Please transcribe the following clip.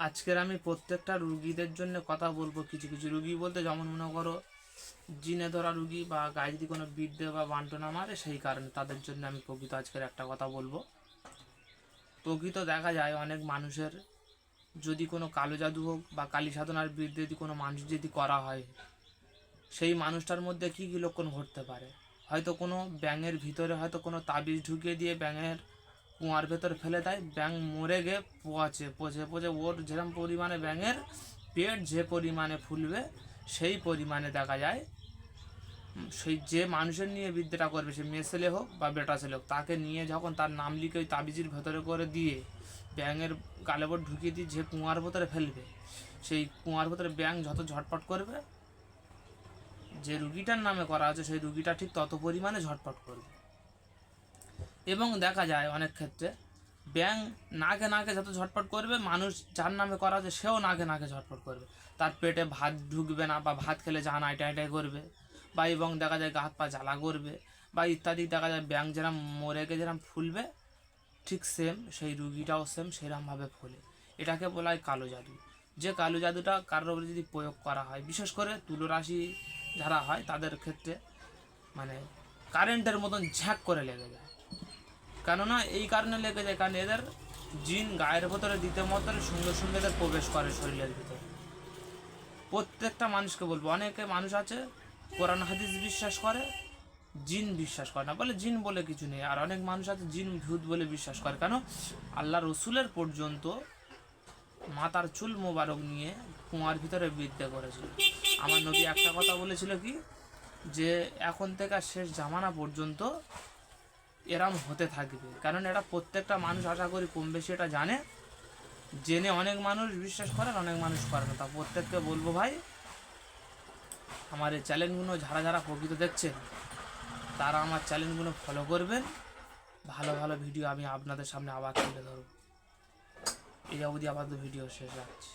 আজকের আমি প্রত্যেকটা রুগীদের জন্য কথা বলবো। কিছু কিছু রুগী বলতে যেমন মনে করো জিনে ধরা রুগী বা গায়ে যদি কোনো বিদ্যে বা বান্টনা মারে, সেই কারণে তাদের জন্য আমি প্রকৃত আজকের একটা কথা বলবো। প্রকৃত দেখা যায় অনেক মানুষের যদি কোনো কালো জাদু হোক বা কালী সাধনার বিরুদ্ধে যদি কোনো মানুষ যদি করা হয়, সেই মানুষটার মধ্যে কী কী লক্ষণ ঘটতে পারে। হয়তো কোনো ব্যাঙের ভিতরে হয়তো কোনো তাবিজ ঢুকিয়ে দিয়ে ব্যাঙের কুয়ার ভেতর ফেলে দেয়, ব্যাঙ মরে গিয়ে পচে পচে পচে ওর যেরকম পরিমাণে ব্যাঙের পেট যে পরিমাণে ফুলবে, সেই পরিমাণে দেখা যায় সেই যে মানুষের নিয়ে বিদ্যাটা করবে, সে মেয়ে ছেলে হোক বা বেটা ছেলে হোক, তাকে নিয়ে যখন তার নাম লিখে ওই তাবিজের ভেতরে করে দিয়ে ব্যাঙের গালে বোট ঢুকিয়ে দিয়ে যে কুয়ার ভেতরে ফেলবে, সেই কুয়ার ভেতরে ব্যাঙ যত ঝটপট করবে, যে রুগীটার নামে করা আছে সেই রুগীটা ঠিক তত পরিমাণে ঝটপট করবে। এবং দেখা যায় অনেক ক্ষেত্রে ব্যাঙ নাকে নাকে যত ঝটপট করবে, মানুষ যার নামে করা আছে সেও নাকে নাকে ঝটপট করবে। তার পেটে ভাত ঢুকবে না, বা ভাত খেলে জান আইটা আইটাই করবে, বা এবং দেখা যায় গা হাত পা জ্বালা করবে, বা ইত্যাদি। দেখা যায় ব্যাঙ যেরকম মরে গিয়ে যেরকম ফুলবে, ঠিক সেম সেই রুগীটাও সেম সেরকমভাবে ফোলে। এটাকে বলা হয় কালো জাদু। যে কালো জাদুটা কারোর উপরে যদি প্রয়োগ করা হয়, বিশেষ করে তুলোরাশি যারা হয় তাদের ক্ষেত্রে মানে কারেন্টের মতন ঝ্যাক করে লেগে যায়। কেননা এই কারণে লেগে যায় কারণ এদের জিন গায়ের ভেতরে দিতে মতন সঙ্গে সঙ্গে এদের প্রবেশ করে শরীরের ভিতরে। প্রত্যেকটা মানুষকে বলবো, অনেকে মানুষ আছে কোরআন হাদিস বিশ্বাস করে, জিন বিশ্বাস করে না, বলে জিন বলে কিছু নেই। আর অনেক মানুষ আছে জিন ভূত বলে বিশ্বাস করে। কেন? আল্লাহ রসুলের পর্যন্ত মাথার চুল মোবারক নিয়ে কুয়ার ভিতরে বিদ্যা করেছিল। আমার নবী একটা কথা বলেছিল কি, যে এখন থেকে শেষ জামানা পর্যন্ত এরম হতে থাকবে। কারণ এটা প্রত্যেকটা মানুষ আশা করি কম বেশি এটা জানে, জেনে অনেক মানুষ বিশ্বাস করে আর অনেক মানুষ করে না। তা প্রত্যেককে বলবো ভাই, আমার এই চ্যানেলগুলো যারা যারা প্রকৃত দেখছেন তারা আমার চ্যানেলগুলো ফলো করবেন। ভালো ভালো ভিডিও আমি আপনাদের সামনে আবার তুলে ধরব। এই অবধি আপাতত ভিডিও শেষ রাখছি।